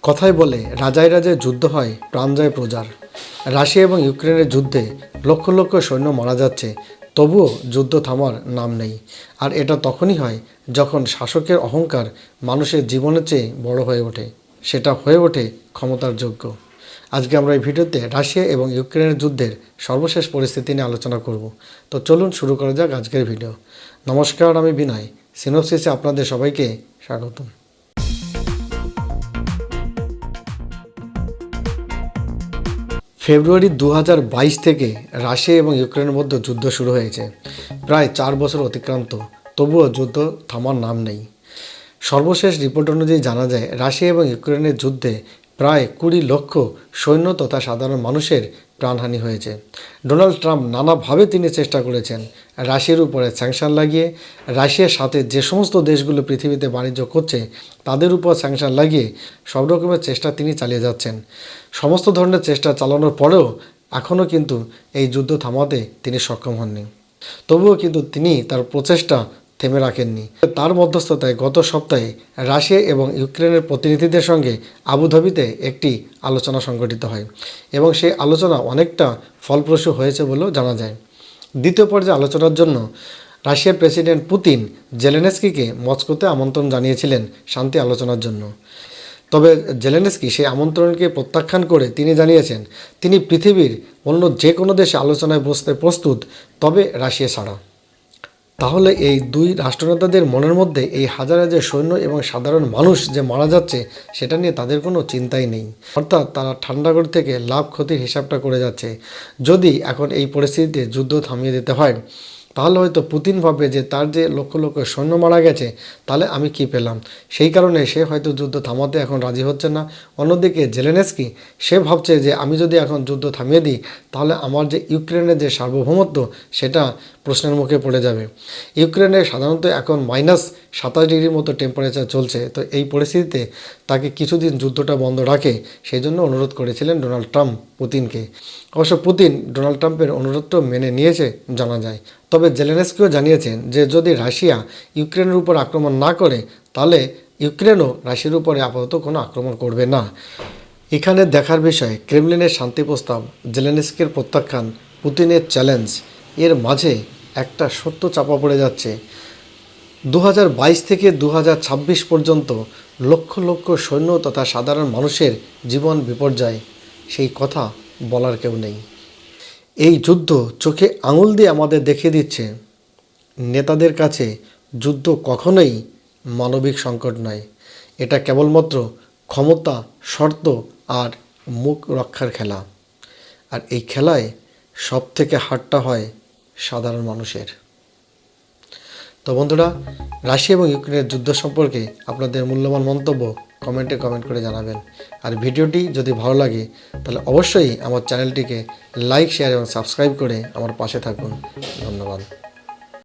কথায় বলে রাজায় রাজায় যুদ্ধ হয়, প্রাণ যায় প্রজার। রাশিয়া এবং ইউক্রেনের যুদ্ধে লক্ষ লক্ষ সৈন্য মারা যাচ্ছে, তবুও যুদ্ধ থামার নাম নেই। আর এটা তখনই হয় যখন শাসকের অহংকার মানুষের জীবনের চেয়ে বড় হয়ে ওঠে, সেটা হয়ে ওঠে ক্ষমতার যোগ্য। আজকে আমরা এই ভিডিওতে রাশিয়া এবং ইউক্রেনের যুদ্ধের সর্বশেষ পরিস্থিতি নিয়ে আলোচনা করব। তো চলুন শুরু করা যাক আজকের ভিডিও। নমস্কার, আমি বিনয়। সিনোপসিসে আপনাদের সবাইকে স্বাগতম। ফেব্রুয়ারি 2022 থেকে রাশিয়া এবং ইউক্রেনের মধ্যে যুদ্ধ শুরু হয়েছে। প্রায় 4 বছর অতিক্রান্ত, তবুও যুদ্ধ থামার নাম নেই। সর্বশেষ রিপোর্ট অনুযায়ী জানা যায়, রাশিয়া এবং ইউক্রেনের যুদ্ধে প্রায় 20 লক্ষ সৈন্য তথা সাধারণ মানুষের প্রাণহানি হয়েছে। ডোনাল্ড ট্রাম্প নানাভাবে তিনি চেষ্টা করেছেন রাশিয়ার উপরে স্যাংশন লাগিয়ে, রাশিয়ার সাথে যে সমস্ত দেশগুলো পৃথিবীতে বাণিজ্য করছে তাদের উপর স্যাংশন লাগিয়ে সব রকমের চেষ্টা তিনি চালিয়ে যাচ্ছেন। সমস্ত ধরনের চেষ্টা চালানোর পরেও এখনও কিন্তু এই যুদ্ধ থামাতে তিনি সক্ষম হননি। তবুও কিন্তু তিনি তার প্রচেষ্টা থেমে রাখেননি। তার মধ্যস্থতায় গত সপ্তাহে রাশিয়া এবং ইউক্রেনের প্রতিনিধিদের সঙ্গে আবুধাবিতে একটি আলোচনা সংগঠিত হয় এবং সেই আলোচনা অনেকটা ফলপ্রসূ হয়েছে বলেও জানা যায়। দ্বিতীয় পর্যায়ে আলোচনার জন্য রাশিয়ার প্রেসিডেন্ট পুতিন জেলেনস্কিকে মস্কোতে আমন্ত্রণ জানিয়েছিলেন শান্তি আলোচনার জন্য। তবে জেলেনস্কি সেই আমন্ত্রণকে প্রত্যাখ্যান করে তিনি জানিয়েছেন তিনি পৃথিবীর অন্য যে কোনো দেশে আলোচনায় বসতে প্রস্তুত, তবে রাশিয়া ছাড়া। তাহলে এই দুই রাষ্ট্রনেতাদের মনের মধ্যে এই হাজার হাজার সৈন্য এবং সাধারণ মানুষ যে মারা যাচ্ছে সেটা নিয়ে তাদের কোনো চিন্তাই নেই। অর্থাৎ তারা ঠান্ডা করে থেকে লাভ ক্ষতির হিসাবটা করে যাচ্ছে। যদি এখন এই পরিস্থিতিতে যুদ্ধ থামিয়ে দিতে হয়, তাহলে হয়তো পুতিন ভাববে যে তার যে লক্ষ লক্ষ সৈন্য মারা গেছে, তাহলে আমি কি পেলাম। সেই কারণে সে হয়তো যুদ্ধ থামাতে এখন রাজি হচ্ছে না। অন্যদিকে জেলেনস্কি সে ভাবছে যে আমি যদি এখন যুদ্ধ থামিয়ে দিই, তাহলে আমার যে ইউক্রেনের যে সার্বভৌমত্ব সেটা প্রশ্নের মুখে পড়ে যাবে। ইউক্রেনে সাধারণত এখন -27 ডিগ্রির মতো টেম্পারেচার চলছে। তো এই পরিস্থিতিতে তাকে কিছুদিন যুদ্ধটা বন্ধ রাখে, সেই জন্য অনুরোধ করেছিলেন ডোনাল্ড ট্রাম্প পুতিনকে। অবশ্য পুতিন ডোনাল্ড ট্রাম্পের অনুরোধটা মেনে নিয়েছে জানা যায়। তবে জেলেনস্কিও জানিয়েছেন যে যদি রাশিয়া ইউক্রেনের উপর আক্রমণ না করে, তাহলে ইউক্রেনও রাশিয়ার উপরে আপাতত কোনো আক্রমণ করবে না। এখানে দেখার বিষয় ক্রেমলিনের শান্তি প্রস্তাব, জেলেনস্কির প্রত্যাখ্যান, পুতিনের চ্যালেঞ্জ, এর মাঝে একটা সত্য চাপা পড়ে যাচ্ছে। 2022 থেকে 2026 পর্যন্ত লক্ষ লক্ষ সৈন্য তথা সাধারণ মানুষের জীবন বিপর্যয়, সেই কথা বলার কেউ নেই। এই যুদ্ধ চোখে আঙুল দিয়ে আমাদের দেখিয়ে দিচ্ছে নেতাদের কাছে যুদ্ধ কখনোই মানবিক সংকট নয়, এটা কেবলমাত্র ক্ষমতা, শর্ত আর মুখ রক্ষার খেলা। আর এই খেলায় সব থেকে হারটা হয় সাধারণ মানুষের। তো বন্ধুরা, রাশিয়া এবং ইউক্রেনের যুদ্ধ সম্পর্কে আপনাদের মূল্যবান মন্তব্য কমেন্টে কমেন্ট করে জানাবেন। আর ভিডিওটি যদি ভালো লাগে তাহলে অবশ্যই আমার চ্যানেলটিকে লাইক, শেয়ার এবং সাবস্ক্রাইব করে আমার পাশে থাকুন। ধন্যবাদ।